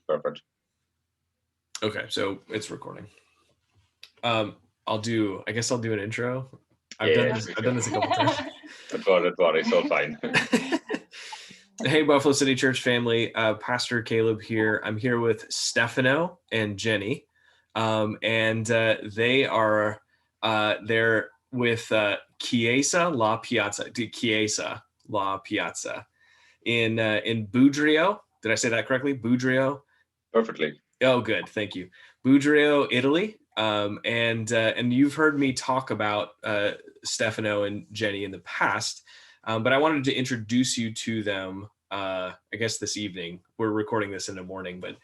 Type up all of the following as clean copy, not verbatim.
Perfect. Okay, so it's recording. I guess I'll do an intro. I've done Yeah, this a couple times. don't worry, it's all fine. Hey, Buffalo City Church family, Pastor Caleb here. I'm here with Stefano and Jenny, and they are they're with Chiesa la Piazza, in Budrio. Did I say that correctly? Budrio. Perfectly. Oh, good. Thank you. Budrio, Italy. And you've heard me talk about Stefano and Jenny in the past, but I wanted to introduce you to them. I guess this evening. We're recording this in the morning, but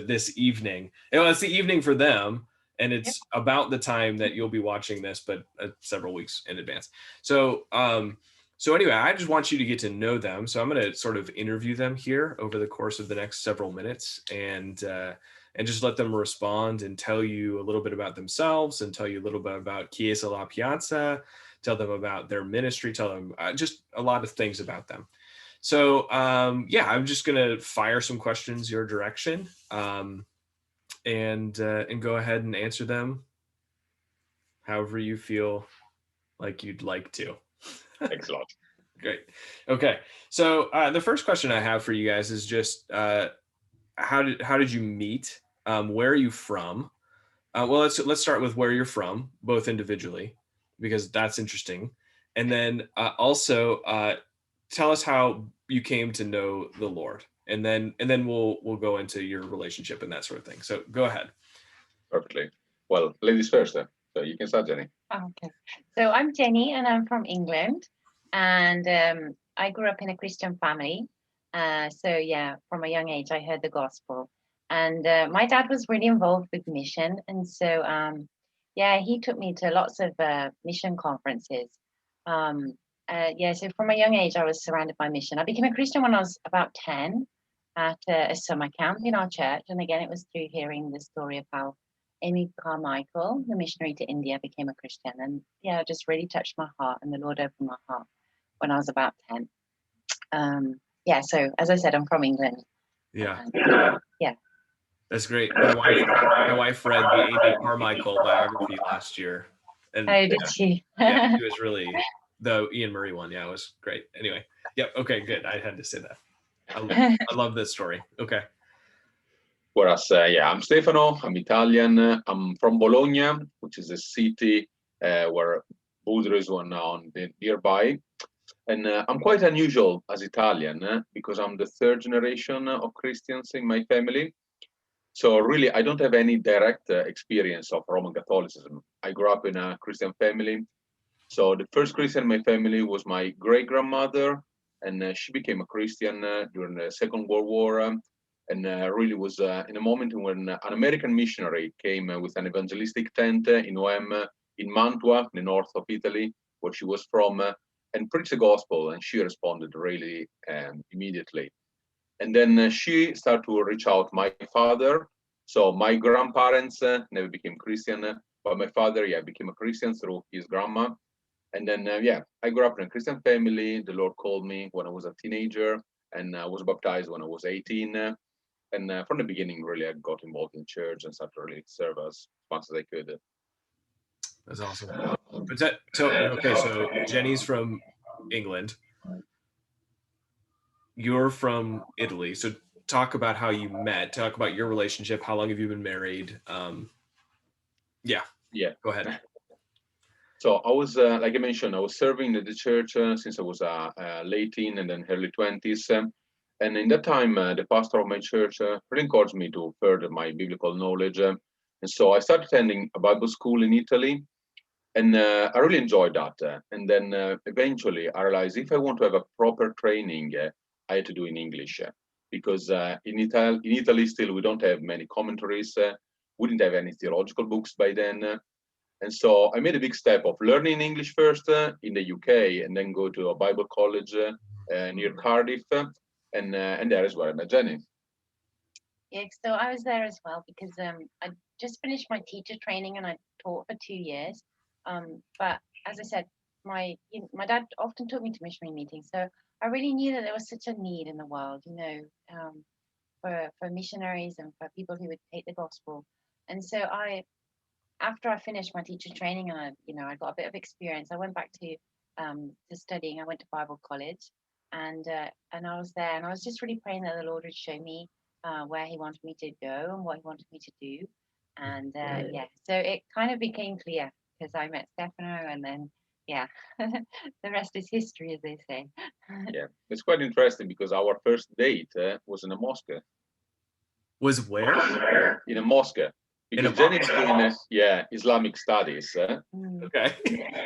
this evening, it's the evening for them, and it's about the time that you'll be watching this, but several weeks in advance. So anyway, I just want you to get to know them. So I'm going to sort of interview them here over the course of the next several minutes, and just let them respond and tell you a little bit about themselves and tell you a little bit about Chiesa la Piazza, tell them about their ministry, tell them just a lot of things about them. So I'm just going to fire some questions your direction and go ahead and answer them however you feel like you'd like to. Thanks a lot. Great. Okay. So the first question I have for you guys is just how did you meet? Where are you from? Well, let's start with where you're from, both individually, because that's interesting, and then also tell us how you came to know the Lord, and then we'll go into your relationship and that sort of thing. So go ahead. Perfectly. Well, ladies first. So you can start, Jenny. Okay. So I'm Jenny, and I'm from England, and I grew up in a Christian family. From a young age, I heard the gospel. And my dad was really involved with mission. And so, he took me to lots of mission conferences. So from a young age, I was surrounded by mission. I became a Christian when I was about 10 at a summer camp in our church. And again, it was through hearing the story of how Amy Carmichael, the missionary to India, became a Christian. And it just really touched my heart. And the Lord opened my heart when I was about 10. So as I said, I'm from England. Yeah. Yeah. That's great. My wife read the Amy Carmichael biography last year. And did she? Yeah, it was really the Ian Murray one. Yeah, it was great. Anyway. Yep. Okay, good. I had to say that. I love this story. Okay. Whereas, I'm Stefano. I'm Italian. I'm from Bologna, which is a city where Budrio is one now nearby. And I'm quite unusual as Italian because I'm the third generation of Christians in my family. So really, I don't have any direct experience of Roman Catholicism. I grew up in a Christian family. So the first Christian in my family was my great-grandmother, and she became a Christian during the Second World War, and really was in a moment when an American missionary came with an evangelistic tent in OM in Mantua, in the north of Italy, where she was from, and preached the gospel, and she responded really immediately. And then she started to reach out my father. So my grandparents never became Christian, but my father, became a Christian through his grandma. And then, I grew up in a Christian family. The Lord called me when I was a teenager, and I was baptized when I was 18. And from the beginning, really, I got involved in church and started to really serve as much as I could. That's awesome. So Jenny's from England. You're from Italy. So talk about how you met. Talk about your relationship. How long have you been married? Go ahead. So I was, like I mentioned, I was serving at the church since I was late teen and then early 20s. And in that time, the pastor of my church really encouraged me to further my biblical knowledge. And so I started attending a Bible school in Italy. And I really enjoyed that. And then eventually I realized if I want to have a proper training, I had to do in English. Because in Italy, still, we don't have many commentaries. We didn't have any theological books by then. And so I made a big step of learning English first in the UK and then go to a Bible college near Cardiff. And there is where I met Jenny. Yeah, so I was there as well because I just finished my teacher training and I taught for 2 years. But as I said, my dad often took me to missionary meetings. So I really knew that there was such a need in the world, for missionaries and for people who would take the gospel. And so after I finished my teacher training and I got a bit of experience, I went back to studying. I went to Bible college, and I was there, and I was just really praying that the Lord would show me where He wanted me to go and what He wanted me to do. And so it kind of became clear because I met Stefano, and then the rest is history, as they say. Yeah, it's quite interesting because our first date was in a mosque. Was where? In a mosque. Because Jenny's doing Islamic studies. Okay.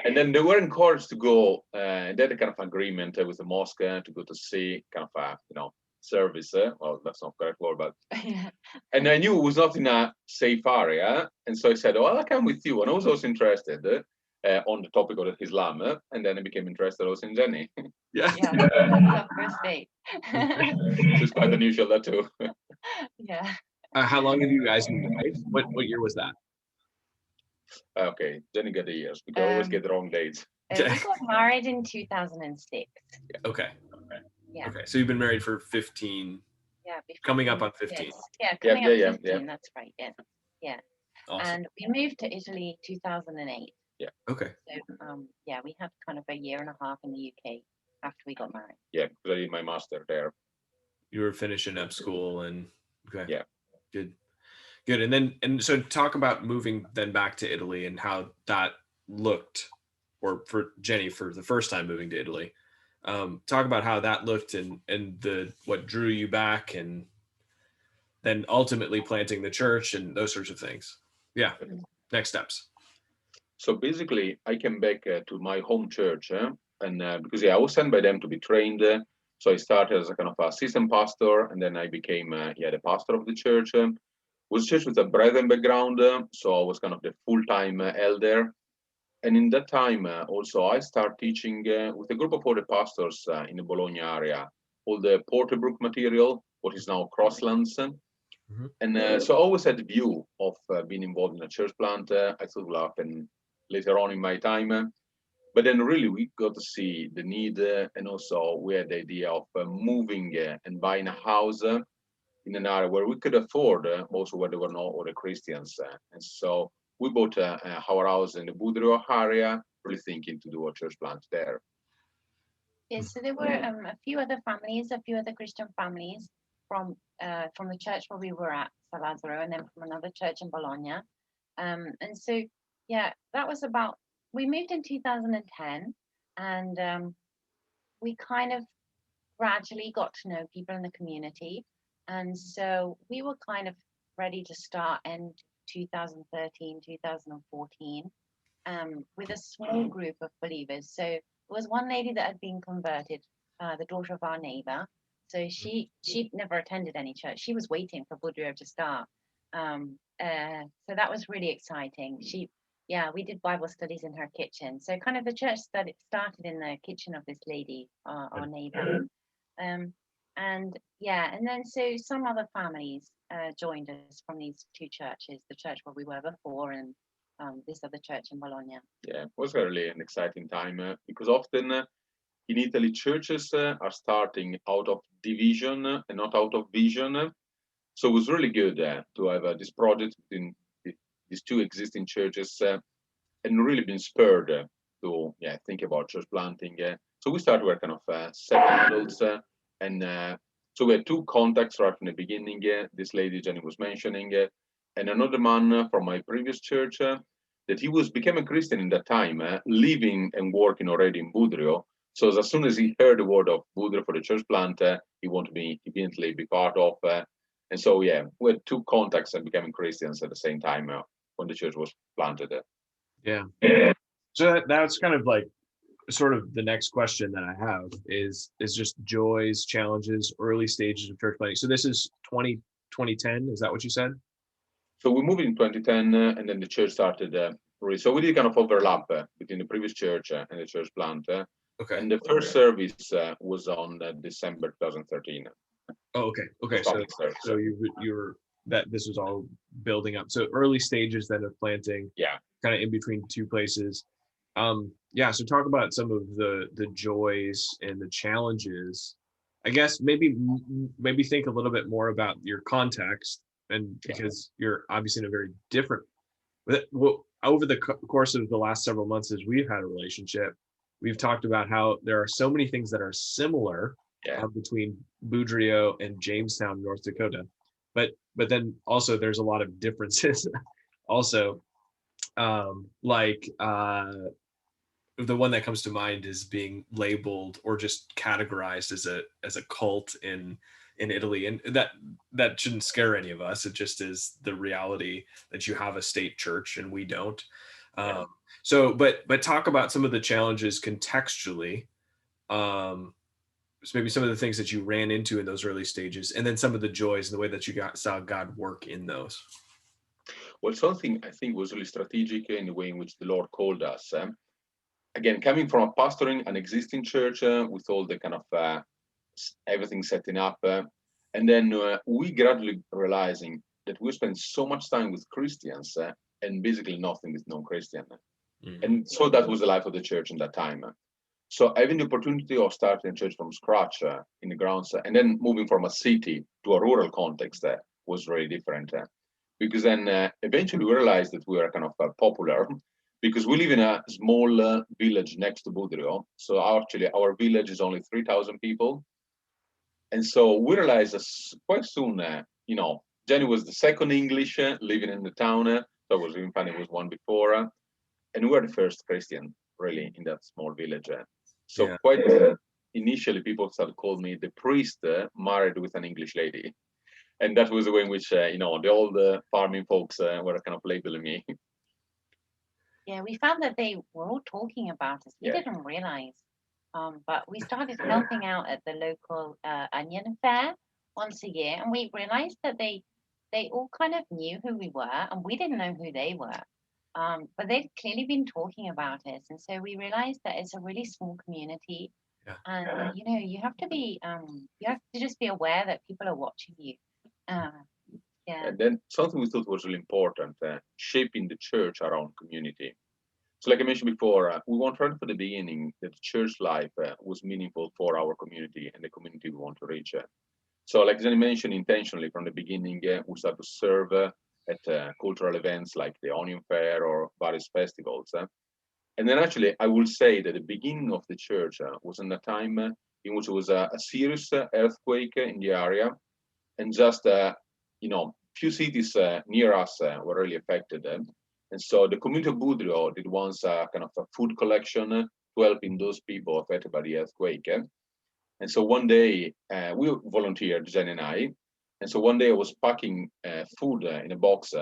And then they were encouraged to go, and they had a kind of agreement with the mosque to go to see kind of service. Well, that's not correct word, but and I knew it was not in a safe area, and so I said, "Oh, I'll come with you." And I was also interested on the topic of Islam, and then I became interested also in Jenny. Yeah. That's our first date. It's quite unusual, that too. Yeah. How long have you guys been married? What year was that? Okay, Jenny got the years because I always get the wrong dates. We got married in 2006. Okay. Yeah. Okay, so you've been married for 15. Yeah. Coming up on 15. Years. Yeah, coming up 15. That's right. Yeah. Yeah. Awesome. And we moved to Italy 2008. Yeah. Okay. So we had kind of a year and a half in the UK after we got married. Yeah, because I did my master there. You were finishing up school and okay. Yeah. Good. And so talk about moving then back to Italy and how that looked, or for Jenny for the first time moving to Italy. Talk about how that looked and what drew you back, and then ultimately planting the church and those sorts of things. Yeah. Next steps. So basically, I came back to my home church, and because I was sent by them to be trained. So I started as a kind of assistant pastor, and then I became the pastor of the church. Was a church with a Brethren background, so I was kind of the full-time elder. And in that time, also I started teaching with a group of other pastors in the Bologna area, all the Porterbrook material, what is now Crosslands. Mm-hmm. And so I always had the view of being involved in a church plant. I thought it will happen later on in my time. But then really we got to see the need, and also we had the idea of moving and buying a house in an area where we could afford, also where there were no other Christians. And so we bought our house in the Budrio area, really thinking to do a church plant there. Yes, so there were a few other Christian families from the church where we were at, San Lazzaro, and then from another church in Bologna. And so, that was we moved in 2010, and we kind of gradually got to know people in the community. And so we were kind of ready to start in 2013, 2014, with a small group of believers. So there was one lady that had been converted, the daughter of our neighbor. So she'd never attended any church. She was waiting for Budrio to start. So that was really exciting. We did Bible studies in her kitchen. So kind of the church started in the kitchen of this lady, our neighbor. And then so some other families joined us from these two churches, the church where we were before and this other church in Bologna. Yeah, it was really an exciting time because often in Italy, churches are starting out of division and not out of vision. So it was really good to have this project between these two existing churches and really been spurred to think about church planting. So we started working of setting adults. So we had two contacts right from the beginning. This lady Jenny was mentioning, and another man from my previous church that he became a Christian in that time, living and working already in Budrio. So as soon as he heard the word of Budrio for the church plant, he wanted to immediately be part of. And so we had two contacts and becoming Christians at the same time when the church was planted. Yeah. So that's kind of like sort of the next question that I have is just joys, challenges, early stages of church planting. So this is 2010, is that what you said? So we moved in 2010, and then the church started. So we did kind of overlap between the previous church and the church plant. Okay. And the first service was on December 2013. Oh, okay. So you were that this was all building up. So early stages then of planting. Yeah. Kind of in between two places. So talk about some of the joys and the challenges I guess maybe think a little bit more about your context, and because you're obviously in a very different. Over the course of the last several months, as we've had a relationship, we've talked about how there are so many things that are similar between Budrio and Jamestown, North Dakota, but then also there's a lot of differences. Also, like the one that comes to mind is being labeled or just categorized as a cult in Italy, and that shouldn't scare any of us. It just is the reality that you have a state church and we don't. So, but talk about some of the challenges contextually. So maybe some of the things that you ran into in those early stages, and then some of the joys and the way that you saw God work in those. Well, something I think was really strategic in the way in which the Lord called us. Again, coming from a pastoring an existing church with all the kind of everything setting up, and then we gradually realizing that we spend so much time with Christians and basically nothing with non-Christian. And so that was the life of the church in that time. So having the opportunity of starting a church from scratch in the grounds, and then moving from a city to a rural context was very different. Because then eventually we realized that we were kind of popular, because we live in a small village next to Budrio. So actually our village is only 3,000 people. And so we realized quite soon, Jenny was the second English living in the town. So it was even funny, it was one before. And we were the first Christian, really, in that small village. So quite initially, people started calling me the priest married with an English lady. And that was the way in which, the old farming folks were kind of labeling me. Yeah, we found that they were all talking about us. We didn't realize. But we started helping out at the local onion fair once a year. And we realized that they all kind of knew who we were, and we didn't know who they were. But they'd clearly been talking about us. And so we realized that it's a really small community. Yeah. And, you have to just be aware that people are watching you. And then something we thought was really important, shaping the church around community. So like I mentioned before, we wanted from the beginning that church life was meaningful for our community and the community we want to reach. So like Jenny mentioned, intentionally from the beginning, we started to serve at cultural events like the Onion Fair or various festivals. And then actually, I will say that the beginning of the church was in a time in which it was a serious earthquake in the area. And just, few cities near us were really affected. And so the community of Budrio did once kind of a food collection to helping those people affected by the earthquake. And so one day we volunteered, Jen and I. And so one day I was packing food in a box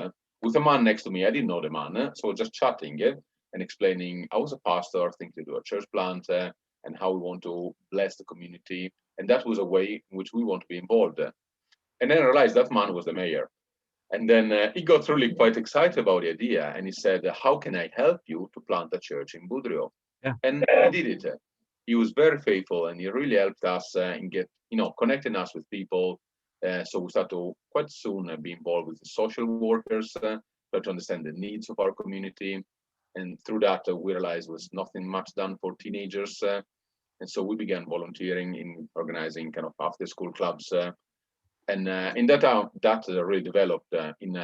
with a man next to me. I didn't know the man, so I was just chatting and explaining I was a pastor, thinking to do a church plant and how we want to bless the community. And that was a way in which we want to be involved. And then I realized that man was the mayor. And then he got really quite excited about the idea. And he said, how can I help you to plant a church in Budrio? Yeah. And he did it. He was very faithful, and he really helped us in connecting us with people. So we started to quite soon be involved with the social workers, try to understand the needs of our community. And through that, we realized was nothing much done for teenagers. And so we began volunteering in organizing kind of after-school clubs. And in that really developed in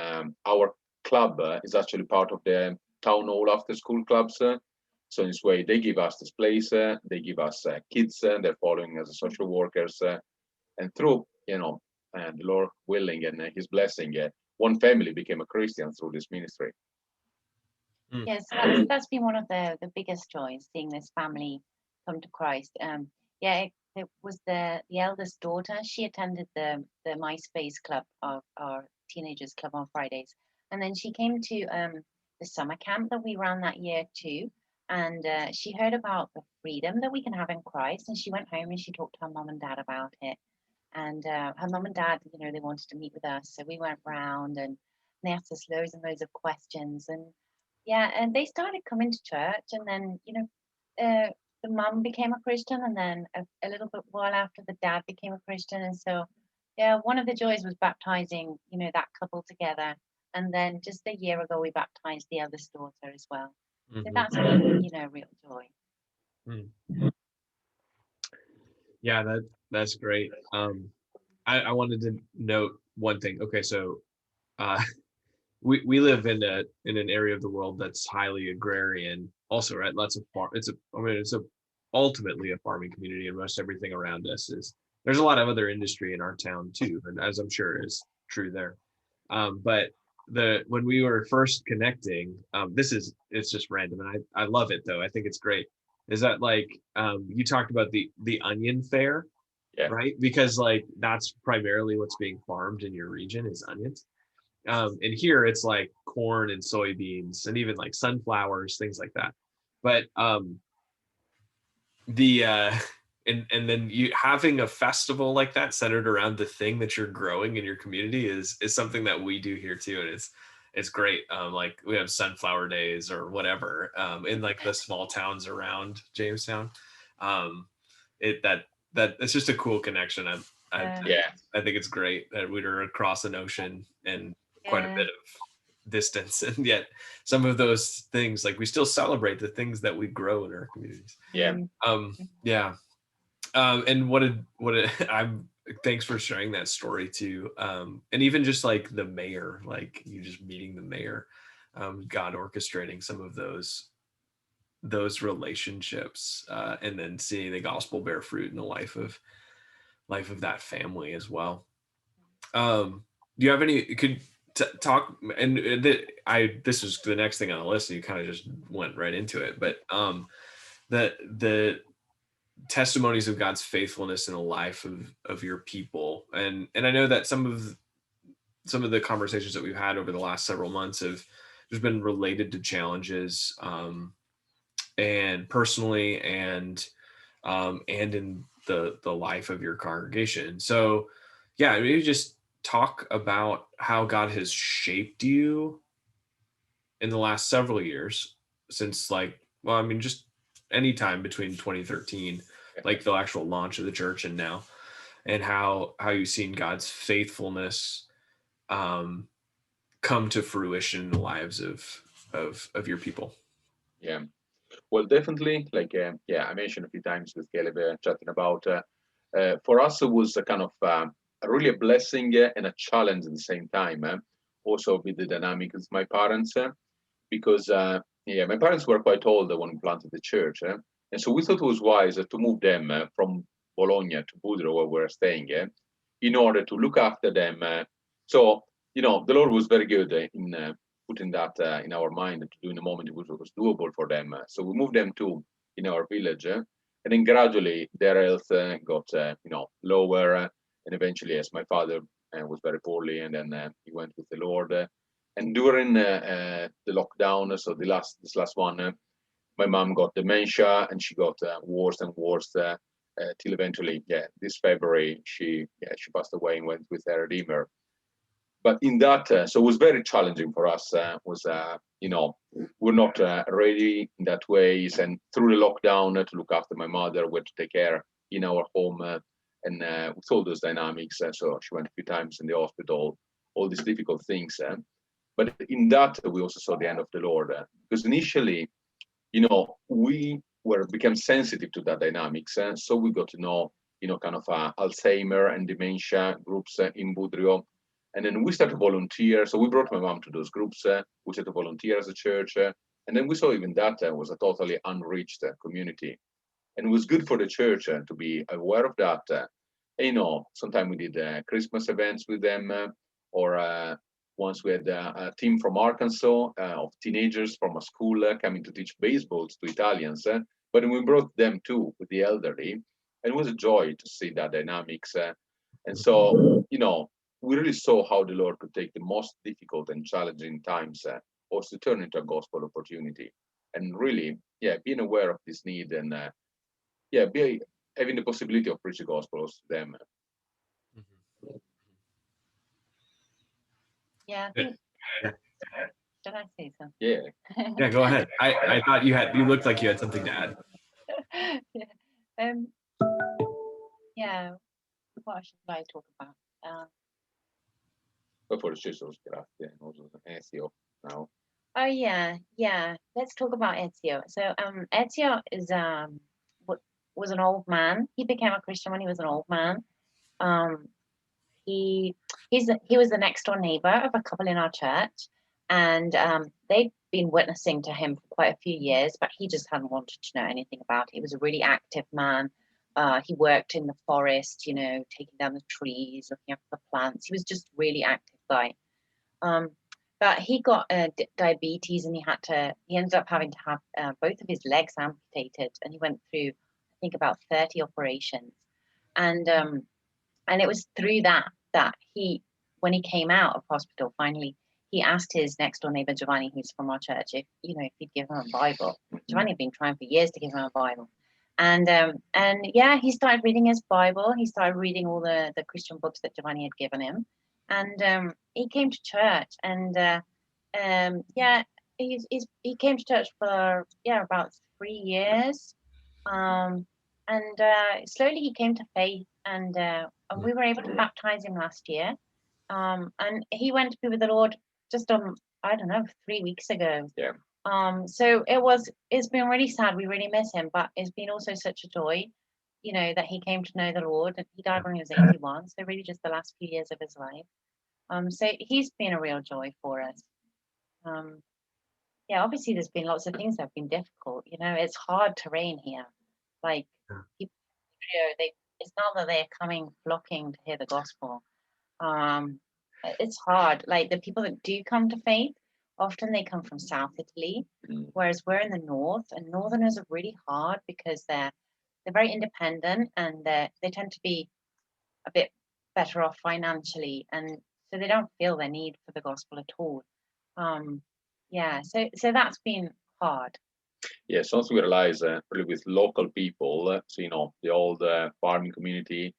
our club is actually part of the town hall after-school clubs. So in this way, they give us this place, they give us kids, they're following as social workers. And through, the Lord willing and his blessing, one family became a Christian through this ministry. Yes, that's been one of the biggest joys, seeing this family come to Christ. It was the eldest daughter. She attended the MySpace club of our teenagers club on Fridays. And then she came to the summer camp that we ran that year too. And she heard about the freedom that we can have in Christ. And she went home and she talked to her mom and dad about it. And her mom and dad, they wanted to meet with us. So we went round and they asked us loads and loads of questions. And they started coming to church. And then, the mum became a Christian, and then a little bit while after, the dad became a Christian. And so, one of the joys was baptizing, that couple together. And then just a year ago, we baptized the eldest daughter as well. Mm-hmm. So that's been, real joy. Mm-hmm. Yeah, That's great. I wanted to note one thing. Okay, so uh, we live in an area of the world that's highly agrarian. Also, right? Lots of farm. It's a ultimately a farming community, and most everything around us is. There's a lot of other industry in our town too, and as I'm sure is true there. But when we were first connecting, it's just random, and I love it though. I think it's great. Is that like you talked about the onion fair, Yeah. right? Because like that's primarily what's being farmed in your region is onions. And here it's like corn and soybeans and even like sunflowers, things like that. But the and then you having a festival like that centered around the thing that you're growing in your community is something that we do here too, and it's great. Like we have sunflower days or whatever in like the small towns around Jamestown. It that it's just a cool connection. Yeah. I think it's great that we're across an ocean and quite a bit of distance, and yet some of those things, like we still celebrate the things that we grow in our communities. Yeah. Yeah. And I'm thanks for sharing that story too. And even just like the mayor, like you just meeting the mayor, God orchestrating some of those relationships, and then seeing the gospel bear fruit in the life of that family as well. Do you have any could talk and this is the next thing on the list, and you kind of just went right into it, but the testimonies of God's faithfulness in the life of your people, and I know that some of the conversations that we've had over the last several months have just been related to challenges, and personally and in the life of your congregation. So yeah, maybe just talk about how God has shaped you in the last several years since just any time between 2013, like the actual launch of the church and now, and how you've seen God's faithfulness come to fruition in the lives of your people. Yeah. Well, definitely, like, I mentioned a few times with Caleb chatting about, for us, it was a kind of really a blessing and a challenge at the same time. Also with the dynamic with my parents, because, my parents were quite old when we planted the church. And so we thought it was wise to move them from Bologna to Budrio, where we were staying, in order to look after them. So, the Lord was very good in putting that in our mind to do in a moment which was doable for them. So we moved them to in our village, and then gradually their health got lower, and eventually, as my father was very poorly, and then he went with the Lord. And during the lockdown, so this last one, my mom got dementia, and she got worse and worse till eventually, this February, she passed away and went with her Redeemer. But in that, so it was very challenging for us. We're not ready in that ways, and through the lockdown to look after my mother, we had to take care in our home, and with all those dynamics. So she went a few times in the hospital, all these difficult things. But in that, we also saw the end of the Lord, because initially, we became sensitive to that dynamics. So we got to know, kind of Alzheimer and dementia groups in Budrio. And then we started to volunteer. So we brought my mom to those groups. We started to volunteer as a church. And then we saw even that was a totally unreached community. And it was good for the church to be aware of that. Sometimes we did Christmas events with them, or once we had a team from Arkansas of teenagers from a school coming to teach baseball to Italians. But we brought them too with the elderly. And it was a joy to see that dynamics. And so, we really saw how the Lord could take the most difficult and challenging times also turn into a gospel opportunity. And really, being aware of this need and having the possibility of preaching gospels to them. Yeah, I think. Should I say something? Yeah. Yeah, go ahead. I thought you looked like you had something to add. What should I talk about? For Jesus, grazie, and also Ezio now. Oh yeah. Let's talk about Ezio. So Ezio is was an old man. He became a Christian when he was an old man. He was the next door neighbor of a couple in our church, and they'd been witnessing to him for quite a few years, but he just hadn't wanted to know anything about it. He was a really active man. He worked in the forest, you know, taking down the trees, looking after the plants. He was just a really active guy. But he got diabetes, and he ended up having to have both of his legs amputated, and he went through, I think, about 30 operations. And it was through that when he came out of hospital, finally, he asked his next door neighbor, Giovanni, who's from our church, if he'd give him a Bible. Giovanni had been trying for years to give him a Bible. And yeah, he started reading his Bible. He started reading all the Christian books that Giovanni had given him. And he came to church, and yeah, he came to church for about 3 years. And slowly he came to faith, and we were able to baptize him last year. And he went to be with the Lord just I don't know, 3 weeks ago. Yeah. So it's been really sad. We really miss him, but it's been also such a joy, you know, that he came to know the Lord. And he died when he was 81, so really just the last few years of his life. So he's been a real joy for us. Yeah, obviously there's been lots of things that have been difficult. You know, it's hard terrain here. Like people, it's not that they're coming flocking to hear the gospel. It's hard. Like the people that do come to faith, often they come from South Italy, whereas we're in the north, and northerners are really hard because they're very independent, and they tend to be a bit better off financially, and so they don't feel their need for the gospel at all. Yeah, so that's been hard. Yeah, so we realize really with local people, so the old farming community,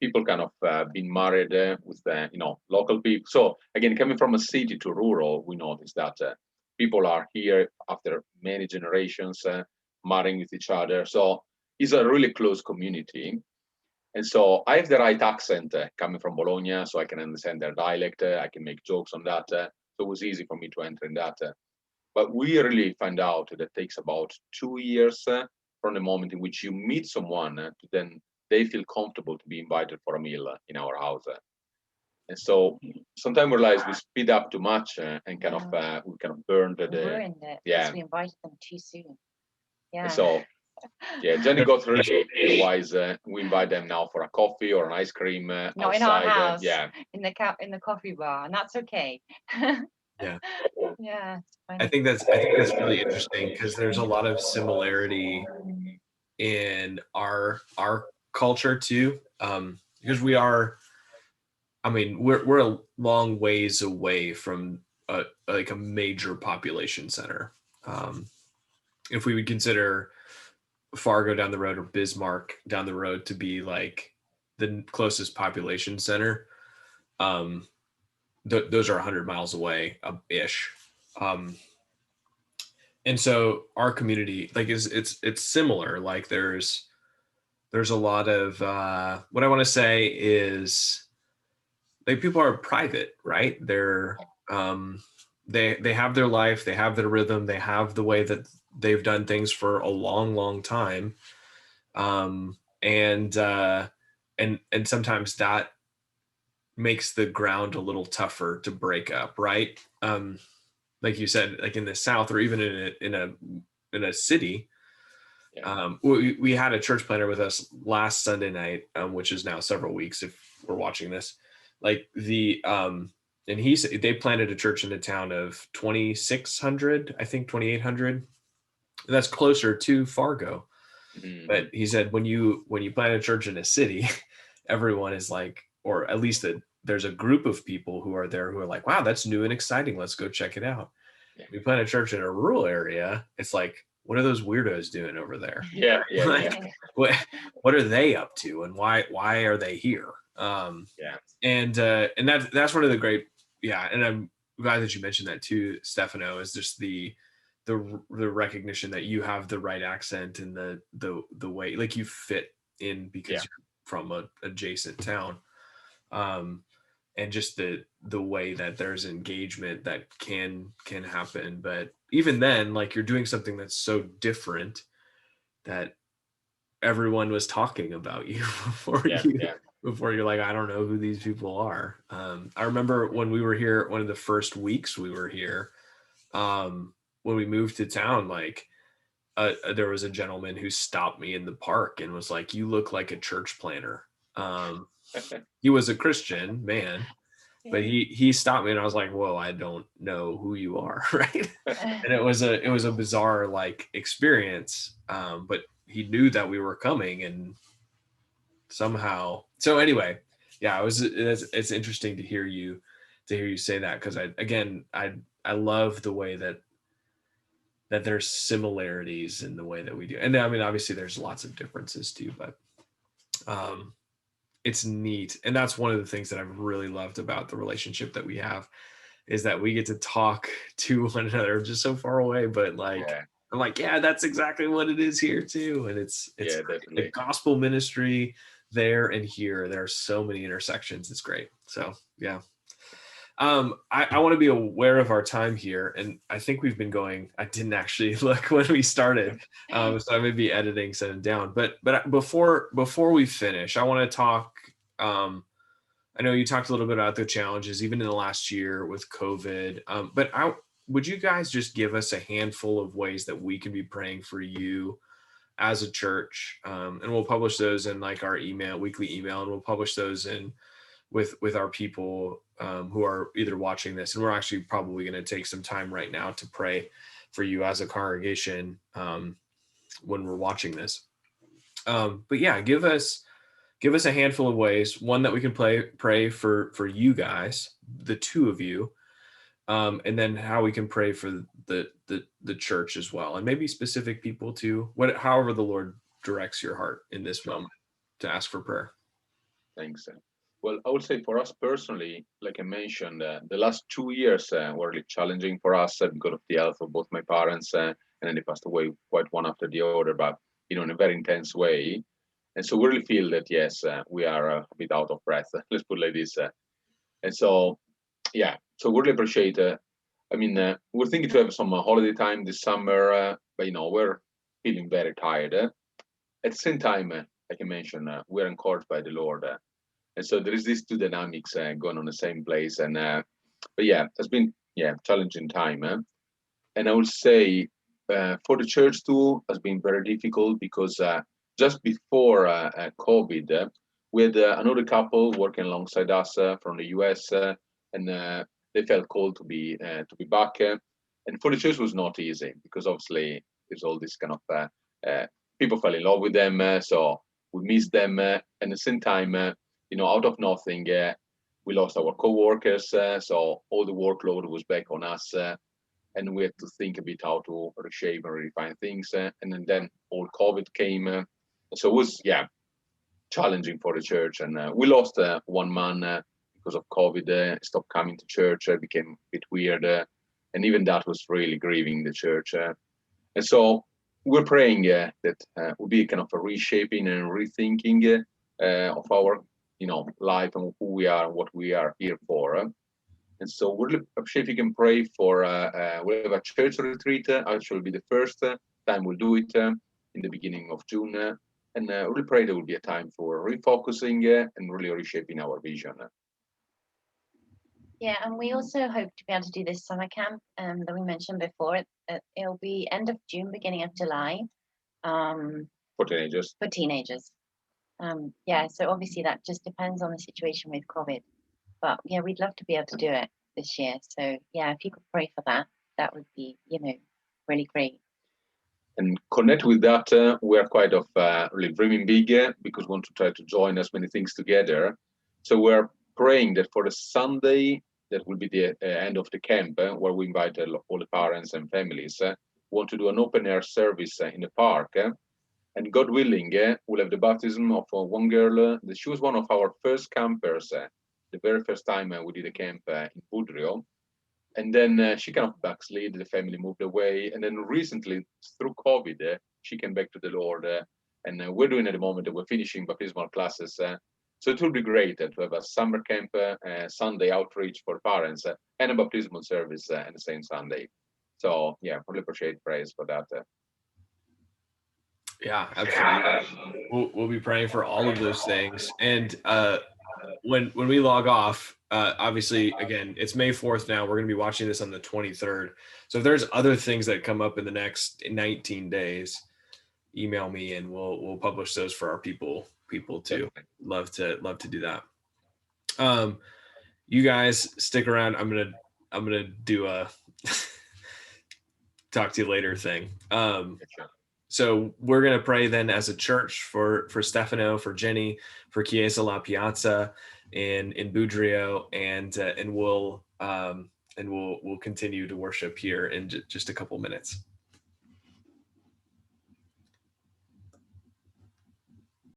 people kind of been married with local people. So again, coming from a city to rural, we notice that people are here after many generations, marrying with each other. So it's a really close community. And so I have the right accent coming from Bologna, so I can understand their dialect. I can make jokes on that. So it was easy for me to enter in that. But we really find out that it takes about 2 years from the moment in which you meet someone to then they feel comfortable to be invited for a meal in our house. And so sometimes we realize we speed up too much and we kind of ruined it because we invited them too soon. Yeah. And so yeah, Jenny got really wise. We invite them now for a coffee or an ice cream no, outside. In our house, in the coffee bar, and that's okay. Yeah. Yeah. I think that's really interesting because there's a lot of similarity in our culture too, because we're a long ways away from a major population center. If we would consider Fargo down the road or Bismarck down the road to be like the closest population center, those are 100 miles away ish. And so our community it's similar. Like there's a lot of what I want to say is like people are private, right? They're they have their life, they have their rhythm, they have the way that they've done things for a long time, and sometimes that makes the ground a little tougher to break up, right? Like you said, like in the South or even in a city. We had a church planner with us last Sunday night, which is now several weeks if we're watching this. Like and he said they planted a church in a town of 2,600, I think 2,800. That's closer to Fargo. Mm-hmm. But he said when you plant a church in a city, everyone is like, or at least there's a group of people who are there who are like, wow, that's new and exciting. Let's go check it out. Yeah. We plant a church in a rural area. It's like, what are those weirdos doing over there? Yeah. What are they up to, and why are they here? And that's one of the great, and I'm glad that you mentioned that too, Stefano, is just the recognition that you have the right accent and the way like you fit in because you're from a adjacent town, and just the way that there's engagement that can happen. But even then, like you're doing something that's so different that everyone was talking about you before before you're like, I don't know who these people are. I remember when we were here, one of the first weeks we were here, when we moved to town, like there was a gentleman who stopped me in the park and was like, "You look like a church planter." He was a Christian man, but he stopped me and I was like, "Whoa, I don't know who you are," right? And it was a bizarre like experience, but he knew that we were coming and somehow. So anyway, yeah, it's interesting to hear you say that, because I love the way that there's similarities in the way that we do. And I mean, obviously there's lots of differences too, but it's neat. And that's one of the things that I've really loved about the relationship that we have, is that we get to talk to one another just so far away, but like, I'm like, yeah, that's exactly what it is here too. And it's the gospel ministry there and here. There are so many intersections. It's great. So yeah. I want to be aware of our time here, and I think we've been going. I didn't actually look when we started, so I may be editing something down. But before we finish, I want to talk. I know you talked a little bit about the challenges, even in the last year with COVID. But would you guys just give us a handful of ways that we can be praying for you as a church? And we'll publish those in like our weekly email, and we'll publish those in with our people who are either watching this. And we're actually probably going to take some time right now to pray for you as a congregation when we're watching this. But yeah, give us a handful of ways, one that we can pray for you guys, the two of you, and then how we can pray for the church as well, and maybe specific people too, however the Lord directs your heart in this moment to ask for prayer. Thanks. Well, I would say for us personally, like I mentioned, the last 2 years were really challenging for us because of the health of both my parents, and then they passed away quite one after the other, but in a very intense way. And so we really feel that, yes, we are a bit out of breath, let's put it like this. And so, yeah, so we really appreciate we're thinking to have some holiday time this summer, but, we're feeling very tired. At the same time, like I mentioned, we're encouraged by the Lord. And so there is these two dynamics going on the same place. And, but yeah, it's been, challenging time. And I would say for the church too, has been very difficult because just before COVID, we had another couple working alongside us from the US, and they felt called to be back. And for the church, it was not easy because obviously there's all this kind of people fell in love with them, so we missed them. And at the same time, out of nothing, we lost our co-workers, so all the workload was back on us. And we had to think a bit how to reshape and refine things. And then all COVID came. So it was, challenging for the church. And we lost one man because of COVID, stopped coming to church, became a bit weird. And even that was really grieving the church. And so we're praying that will be kind of a reshaping and rethinking of our, life and who we are, what we are here for. And so we're appreciate if you can pray for we have a church retreat. Actually, will be the first time we'll do it in the beginning of June. And really pray there will be a time for refocusing and really reshaping our vision. Yeah, and we also hope to be able to do this summer camp that we mentioned before. It'll be end of June, beginning of July. For teenagers. For teenagers. So obviously that just depends on the situation with COVID. But yeah, we'd love to be able to do it this year. So yeah, if you could pray for that, that would be, really great. And connect with that, we are quite of really dreaming big because we want to try to join as many things together. So we're praying that for the Sunday, that will be the end of the camp, where we invite all the parents and families, we want to do an open air service in the park. And God willing, we'll have the baptism of one girl. She was one of our first campers, the very first time we did a camp in Budrio. And then she kind of backslid, the family moved away. And then recently, through COVID, she came back to the Lord. And we're doing at the moment that we're finishing baptismal classes. So it will be great to have a summer camp, Sunday outreach for parents, and a baptismal service on the same Sunday. So yeah, really appreciate praise for that. Yeah, absolutely. We'll be praying for all of those things. And when we log off, obviously, again, it's May 4th now. We're going to be watching this on the 23rd. So if there's other things that come up in the next 19 days, email me and we'll publish those for our people too. Love to do that. You guys stick around. I'm gonna do a talk to you later thing. So we're going to pray then as a church for Stefano, for Jenny, for Chiesa la Piazza in Budrio, and we'll continue to worship here in just a couple minutes.